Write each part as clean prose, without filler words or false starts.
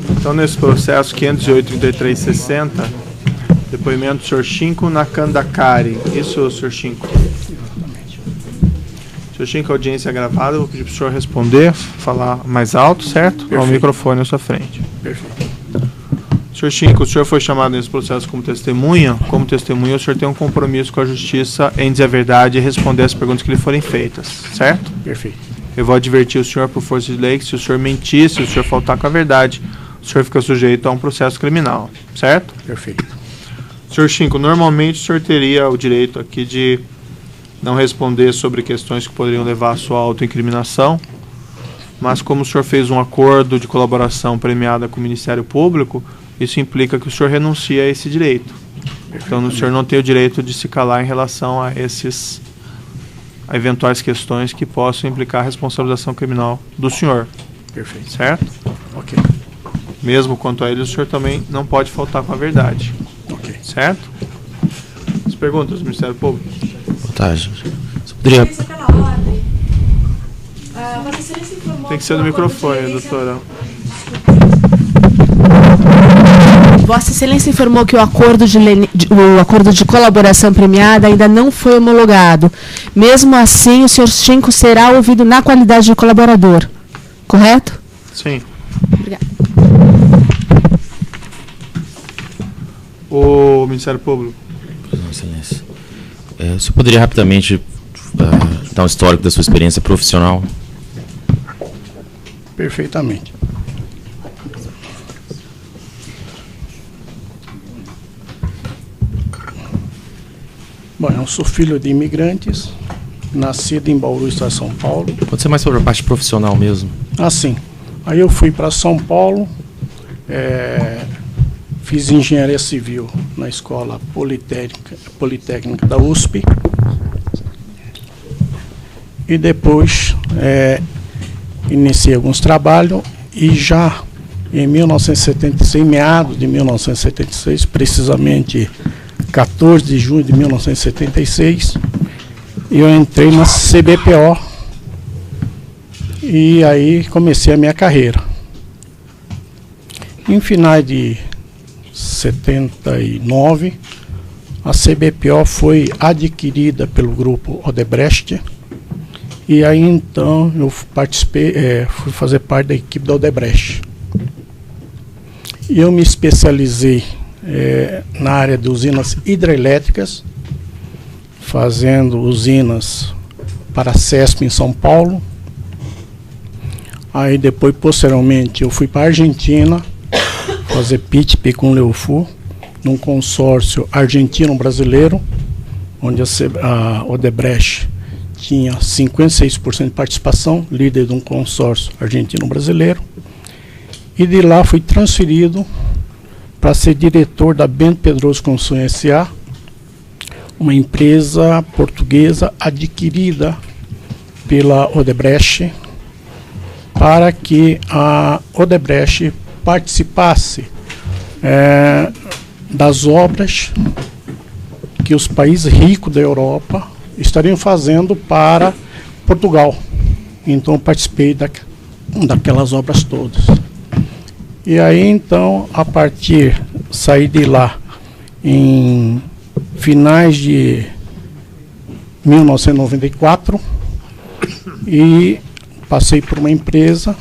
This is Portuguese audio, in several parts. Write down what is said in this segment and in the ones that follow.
Então, nesse processo 508-3360, depoimento do senhor Shinko Nakandakari. Isso, senhor Shinko. Senhor Shinko, a audiência é gravada, eu vou pedir para o senhor responder, falar mais alto, certo? Perfeito. Ao microfone à sua frente. Perfeito. Senhor Shinko, o senhor foi chamado nesse processo como testemunha. Como testemunha, o senhor tem um compromisso com a justiça em dizer a verdade e responder as perguntas que lhe forem feitas, certo? Perfeito. Eu vou advertir o senhor por força de lei que se o senhor mentir, se o senhor faltar com a verdade, o senhor fica sujeito a um processo criminal, certo? Perfeito. Senhor Shinko, normalmente o senhor teria o direito aqui de não responder sobre questões que poderiam levar à sua autoincriminação, mas como o senhor fez um acordo de colaboração premiada com o Ministério Público, isso implica que o senhor renuncia a esse direito. Então o senhor não tem o direito de se calar em relação a eventuais questões que possam implicar a responsabilização criminal do senhor. Perfeito. Certo? Ok. Mesmo quanto a ele, o senhor também não pode faltar com a verdade. Ok. Certo? As perguntas do Ministério Público? Boa tarde. Você poderia... Tem que ser no microfone, doutora. Vossa Excelência informou que o acordo de colaboração premiada ainda não foi homologado. Mesmo assim, o senhor Shinko será ouvido na qualidade de colaborador. Correto? Sim. Obrigada. O Ministério Público. Vossa Excelência. O senhor poderia rapidamente dar um histórico da sua experiência profissional? Perfeitamente. Bom, eu sou filho de imigrantes, nascido em Bauru, estado de São Paulo. Pode ser mais sobre a parte profissional mesmo. Sim. Aí eu fui para São Paulo, fiz engenharia civil na escola politécnica da USP. E depois iniciei alguns trabalhos e já em 1976, meados de 1976, precisamente 14 de junho de 1976, eu entrei na CBPO e aí comecei a minha carreira. Em finais de 79, a CBPO foi adquirida pelo grupo Odebrecht e aí então eu participei, fui fazer parte da equipe da Odebrecht. E eu me especializei na área de usinas hidrelétricas, fazendo usinas para a CESP em São Paulo. Aí depois, posteriormente, eu fui para a Argentina fazer PITP com Leofu, num consórcio argentino-brasileiro, onde a Odebrecht tinha 56% de participação, líder de um consórcio argentino-brasileiro. E de lá fui transferido para ser diretor da Bento Pedroso Construção S.A., uma empresa portuguesa adquirida pela Odebrecht, para que a Odebrecht participasse das obras que os países ricos da Europa estariam fazendo para Portugal. Então eu participei daquelas obras todas. E aí então, saí de lá em finais de 1994 e passei por uma empresa,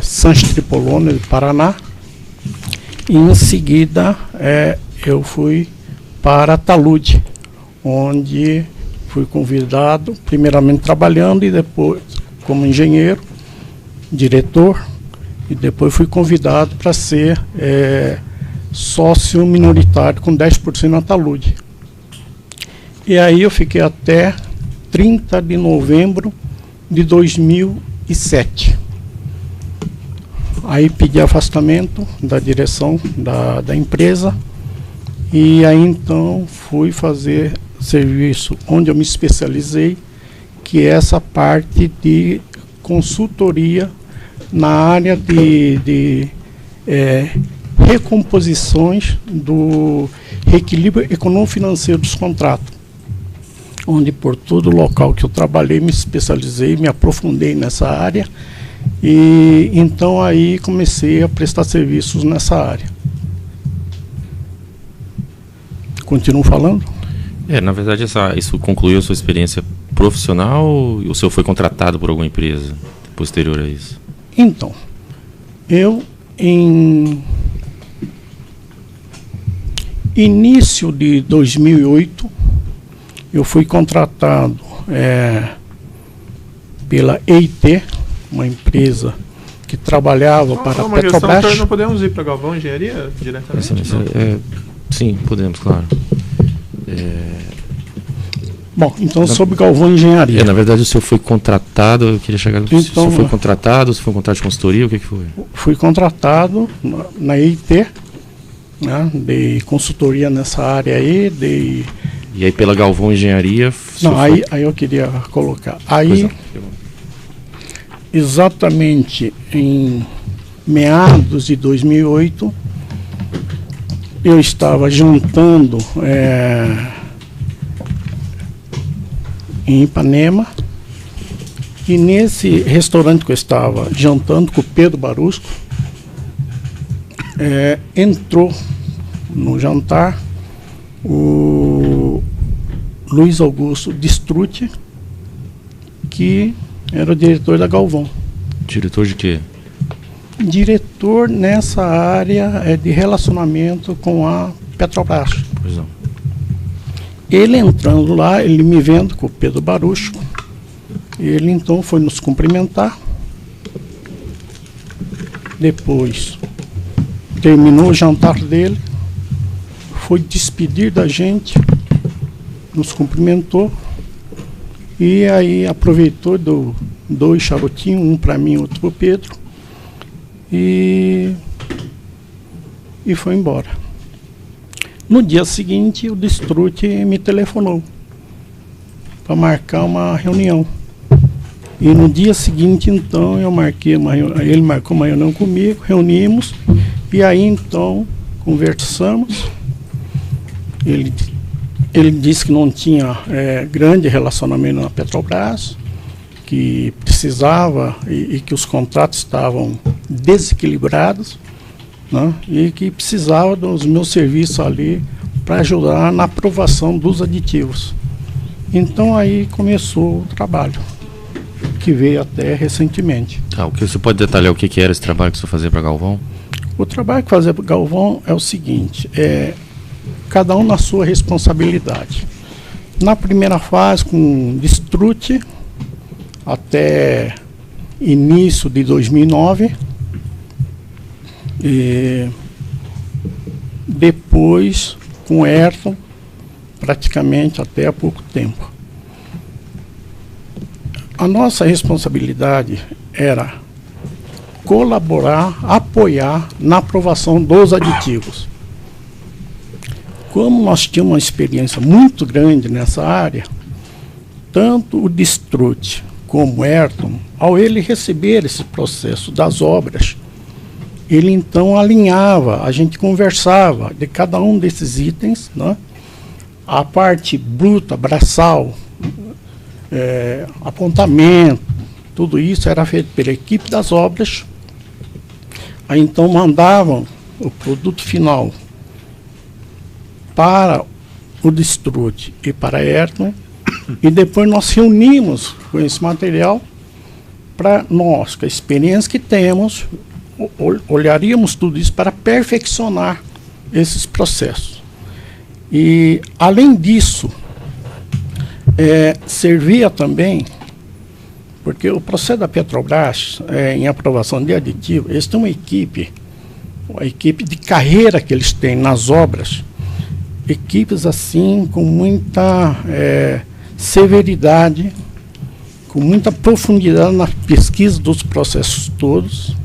Sanches Tripolone, de Paraná, e em seguida eu fui para a Talude, onde fui convidado, primeiramente trabalhando e depois como engenheiro, diretor, e depois fui convidado para ser sócio minoritário com 10% na Talude. E aí eu fiquei até 30 de novembro de 2007. Aí pedi afastamento da direção da empresa e aí então fui fazer serviço onde eu me especializei, que é essa parte de consultoria na área de recomposições do reequilíbrio econômico-financeiro dos contratos, onde por todo o local que eu trabalhei me especializei, me aprofundei nessa área E então aí comecei a prestar serviços nessa área. Continuo falando? Na verdade, isso concluiu a sua experiência profissional ou o senhor foi contratado por alguma empresa posterior a isso? Então, eu em início de 2008, eu fui contratado pela EIT, uma empresa que trabalhava para a Petrobras. Questão, não podemos ir para Galvão Engenharia diretamente? Sim, podemos, claro. Bom, então sobre Galvão Engenharia. Na verdade, o senhor foi contratado, eu queria chegar... Então, o senhor foi contratado, você foi contratado de consultoria, o que foi? Fui contratado na EIT, né, de consultoria nessa área aí, E aí pela Galvão Engenharia... Não, aí eu queria colocar. Aí, exatamente em meados de 2008, eu estava jantando em Ipanema, e nesse restaurante que eu estava jantando com o Pedro Barusco, entrou no jantar o Luiz Augusto Distrucci, que era o diretor da Galvão. Diretor de quê? Diretor nessa área de relacionamento com a Petrobras. Pois não. Ele entrando lá, ele me vendo com o Pedro Barusco, ele então foi nos cumprimentar. Depois terminou o jantar dele, foi despedir da gente, nos cumprimentou, e aí aproveitou, deu 2 charutinhos, um para mim, outro para o Pedro, e foi embora. No dia seguinte, o Distrucci me telefonou para marcar uma reunião. E no dia seguinte, então, eu marquei ele marcou uma reunião comigo, reunimos, e aí então conversamos. Ele disse que não tinha grande relacionamento na Petrobras, que precisava e que os contratos estavam desequilibrados, né, e que precisava dos meus serviços ali para ajudar na aprovação dos aditivos. Então aí começou o trabalho, que veio até recentemente. O que você pode detalhar o que era esse trabalho que você fazia para Galvão? O trabalho que fazia para Galvão é o seguinte, cada um na sua responsabilidade. Na primeira fase, com Distrucci, até início de 2009, e depois com Ayrton, praticamente até há pouco tempo. A nossa responsabilidade era colaborar, apoiar na aprovação dos aditivos. Como nós tínhamos uma experiência muito grande nessa área, tanto o Distrucci como o Ayrton, ao ele receber esse processo das obras, ele então alinhava, a gente conversava de cada um desses itens, né? A parte bruta, braçal, apontamento, tudo isso era feito pela equipe das obras. Aí então mandavam o produto final para o Distrucci e para a Ayrton, e depois nós reunimos com esse material para nós, com a experiência que temos, olharíamos tudo isso para perfeccionar esses processos. E, além disso, servia também, porque o processo da Petrobras, em aprovação de aditivo, eles têm uma equipe de carreira que eles têm nas obras, equipes assim, com muita severidade, com muita profundidade na pesquisa dos processos todos.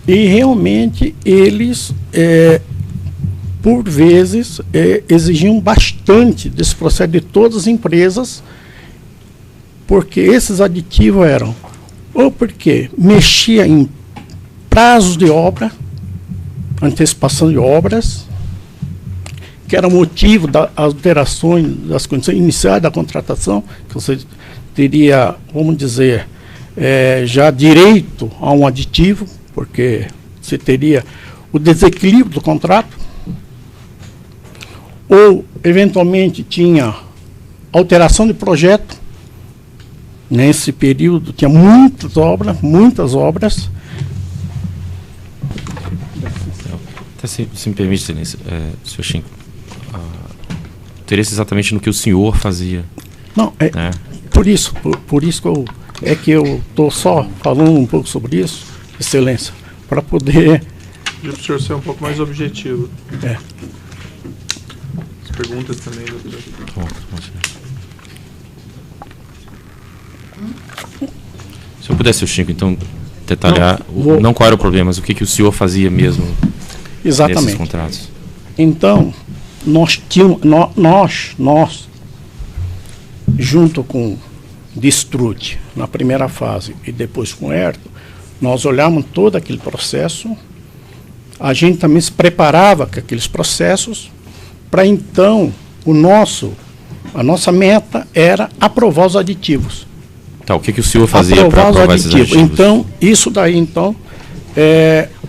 E realmente eles, por vezes, exigiam bastante desse processo de todas as empresas, porque esses aditivos eram, ou porque mexia em prazos de obra, antecipação de obras, que era motivo das alterações das condições iniciais da contratação, que você teria, vamos dizer, já direito a um aditivo, porque você teria o desequilíbrio do contrato, ou eventualmente tinha alteração de projeto. Nesse período tinha muitas obras. Até se me permite, Excelência, senhor Chinco, interesse exatamente no que o senhor fazia. Não, né? por isso que eu estou só falando um pouco sobre isso, Excelência, para poder... Para o senhor ser um pouco mais objetivo. É. As perguntas também, doutor. Se eu pudesse, senhor Chinco, então, detalhar, não qual era o problema, mas o que o senhor fazia mesmo nesses contratos. Então, nós junto com Distrute, na primeira fase, e depois com Ayrton, nós olhamos todo aquele processo, a gente também se preparava com aqueles processos, para então, a nossa meta era aprovar os aditivos. Tá, o que o senhor fazia para aprovar esses aditivos? Então, isso daí, então,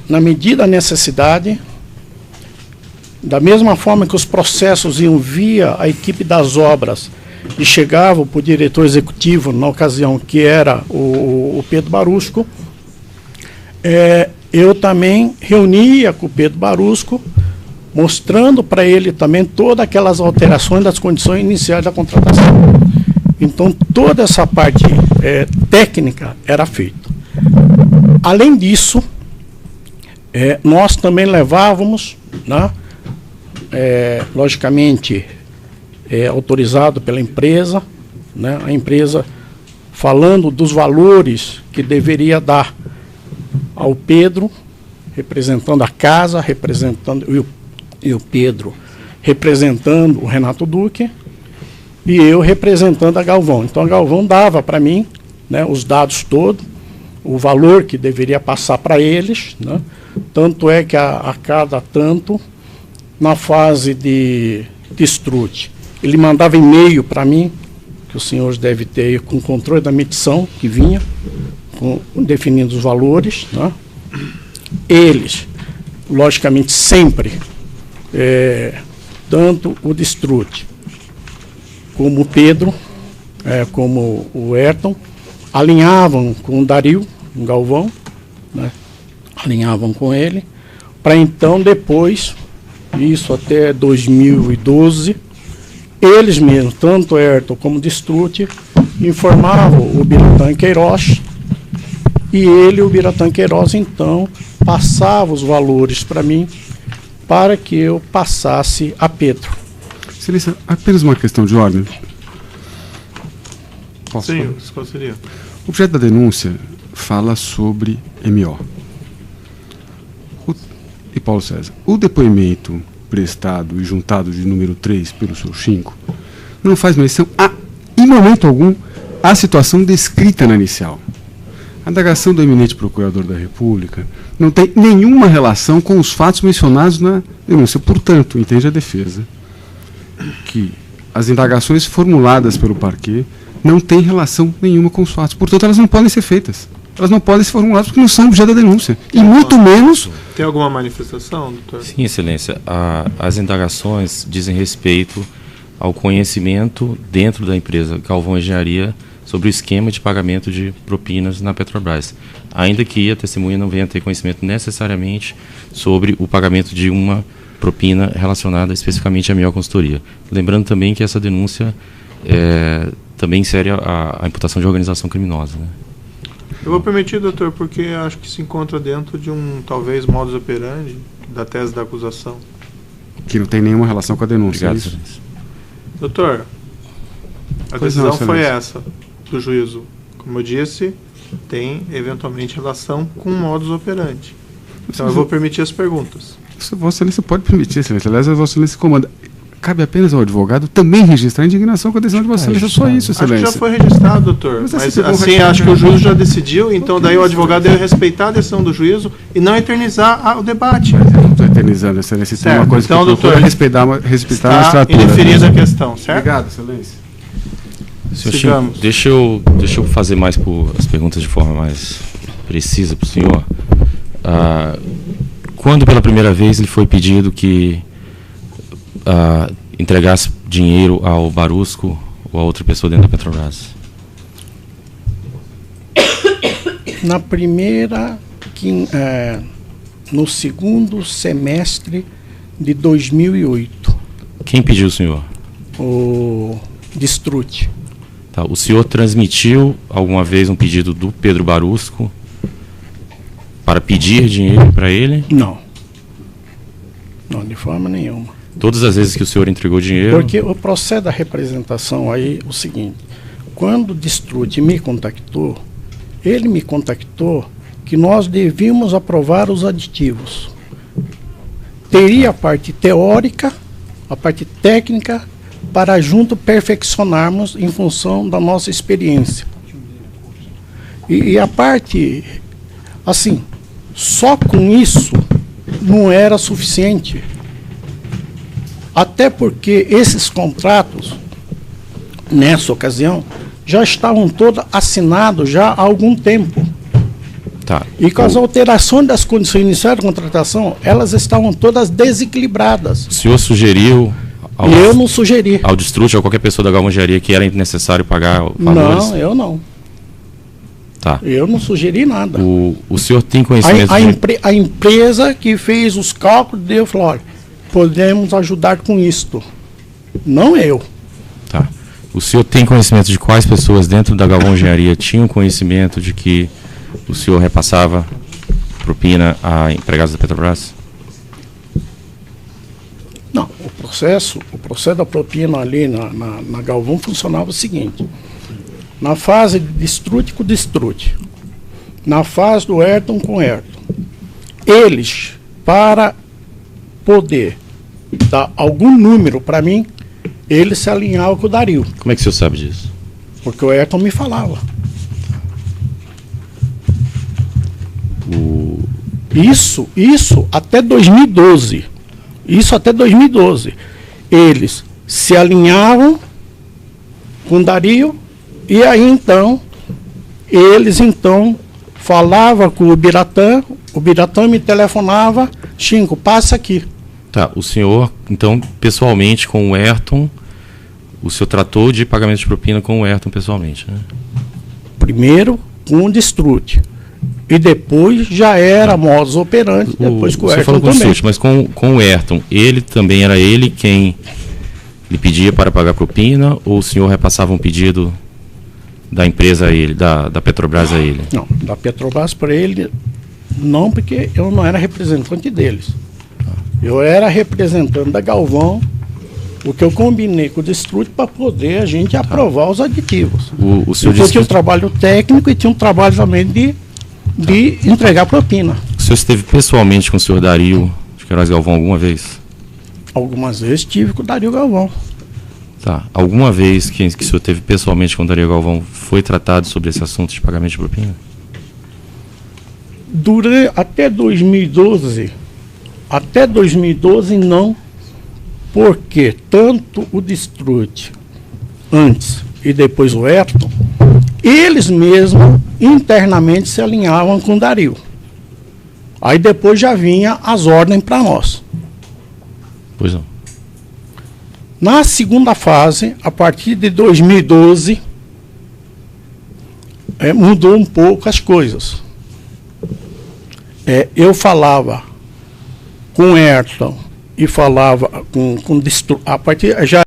na medida da necessidade, da mesma forma que os processos iam via a equipe das obras e chegavam para o diretor executivo, na ocasião que era o Pedro Barusco, eu também reunia com o Pedro Barusco, mostrando para ele também todas aquelas alterações das condições iniciais da contratação. Então, toda essa parte técnica era feita. Além disso, nós também levávamos, né, logicamente, autorizado pela empresa, né, a empresa falando dos valores que deveria dar ao Pedro, representando a casa, e o Pedro representando o Renato Duque, e eu representando a Galvão. Então a Galvão dava para mim, né, os dados todos, o valor que deveria passar para eles, né, tanto é que a cada tanto, na fase de Distrute, ele mandava e-mail para mim, que os senhores devem ter, com controle da medição que vinha, definindo os valores, né. Eles, logicamente, sempre, tanto o Distrute como o Pedro, como o Ayrton, alinhavam com o Dario, o Galvão, né, alinhavam com ele, para então depois, isso até 2012, eles mesmos, tanto Ayrton como Distrute, informavam o Biratã Queiroz, e o Biratã Queiroz, então, passava os valores para mim, para que eu passasse a Pedro. Excelência, apenas uma questão de ordem. Posso? Sim, qual seria? O objeto da denúncia fala sobre MO. E Paulo César, o depoimento prestado e juntado de número 3 pelo senhor Chinco não faz menção, em momento algum, à situação descrita na inicial. A indagação do eminente procurador da República não tem nenhuma relação com os fatos mencionados na denúncia. Portanto, entende a defesa que as indagações formuladas pelo parquê não têm relação nenhuma com os fatos. Portanto, elas não podem ser feitas. Elas não podem ser formuladas porque não são objeto da denúncia. E muito menos... Tem alguma manifestação, doutor? Sim, Excelência. As indagações dizem respeito ao conhecimento dentro da empresa Galvão Engenharia sobre o esquema de pagamento de propinas na Petrobras, ainda que a testemunha não venha a ter conhecimento necessariamente sobre o pagamento de uma propina relacionada especificamente à minha consultoria. Lembrando também que essa denúncia também insere a imputação de organização criminosa, né? Eu vou permitir, doutor, porque acho que se encontra dentro de talvez, modus operandi da tese da acusação. Que não tem nenhuma relação com a denúncia. Obrigado, é isso? Excelência. Doutor, a decisão foi essa, do juízo. Como eu disse, tem eventualmente relação com o modus operandi. Então eu vou permitir as perguntas. Vossa Excelência pode permitir, Excelência. Aliás, a Vossa Excelência comanda. Cabe apenas ao advogado também registrar a indignação com a decisão de Vossa Excelência. Só isso, Excelência. Acho que já foi registrado, doutor. Mas assim, acho que o juiz já decidiu, então daí o advogado deve respeitar a decisão do juízo e não eternizar o debate. Eu não estou eternizando, Excelência. Tem uma coisa então, que eu doutor, respeitar a magistratura. indeferida a questão, certo? Obrigado, Excelência. Senhor Sigamos. Chico, deixa eu fazer as perguntas de forma mais precisa para o senhor. Quando pela primeira vez lhe foi pedido que entregasse dinheiro ao Barusco ou a outra pessoa dentro da Petrobras? Na primeira, no segundo semestre de 2008, Quem pediu o senhor? o Distrute. Tá, o senhor transmitiu alguma vez um pedido do Pedro Barusco para pedir dinheiro para ele? Não. Não, de forma nenhuma. Todas as vezes que o senhor entregou dinheiro? Porque o processo da representação aí é o seguinte: quando o Distrute me contactou, ele me contactou que nós devíamos aprovar os aditivos. Teria a parte teórica, a parte técnica, para junto perfeccionarmos em função da nossa experiência. E a parte, assim, só com isso não era suficiente. Até porque esses contratos, nessa ocasião, já estavam todos assinados já há algum tempo. Tá. E com as alterações das condições iniciais de contratação, elas estavam todas desequilibradas. O senhor sugeriu E eu não sugeri. ao Distrute ou a qualquer pessoa da Galvão Engenharia que era necessário pagar valores? Não, eu não. Tá. Eu não sugeri nada. O senhor tem conhecimento A empresa que fez os cálculos deu, falou: olha, podemos ajudar com isto. Não eu. Tá. O senhor tem conhecimento de quais pessoas dentro da Galvão Engenharia tinham conhecimento de que o senhor repassava propina a empregados da Petrobras? Não, o processo da propina ali na Galvão funcionava o seguinte: na fase de Distrute com Distrute, na fase do Ayrton com Ayrton, eles, para poder dar algum número para mim, eles se alinhavam com o Dario, Como é que o senhor sabe disso? porque o Ayrton me falava. Isso até 2012. Isso até 2012. Eles se alinhavam com o Dario e aí então eles falavam com o Biratã me telefonava: Chico, passa aqui. Tá, o senhor, então, pessoalmente com o Ayrton, o senhor tratou de pagamento de propina com o Ayrton pessoalmente, né? Primeiro com o Distrute. E depois já era modus operandi, depois com o senhor Ayrton falou com o também. Distrute, mas com o Ayrton, era ele quem lhe pedia para pagar propina ou o senhor repassava um pedido da empresa a ele, da Petrobras a ele? Não, da Petrobras para ele, não, porque eu não era representante deles. Eu era representante da Galvão, o que eu combinei com o Distrute para poder a gente aprovar os aditivos. O senhor Então disse tinha um que trabalho técnico e tinha um trabalho também de entregar propina. o senhor esteve pessoalmente com o senhor Dario de Queiroz Galvão alguma vez? Algumas vezes tive com o Dario Galvão. Tá. Alguma vez que o senhor teve pessoalmente com o Dario Galvão foi tratado sobre esse assunto de pagamento de propina? Até 2012 não, porque tanto o Distrute antes e depois o Ayrton, eles mesmos internamente se alinhavam com o Dario. Aí depois já vinha as ordens para nós. Pois não. Na segunda fase, a partir de 2012, mudou um pouco as coisas. Eu falava com o Ayrton e falava com a partir já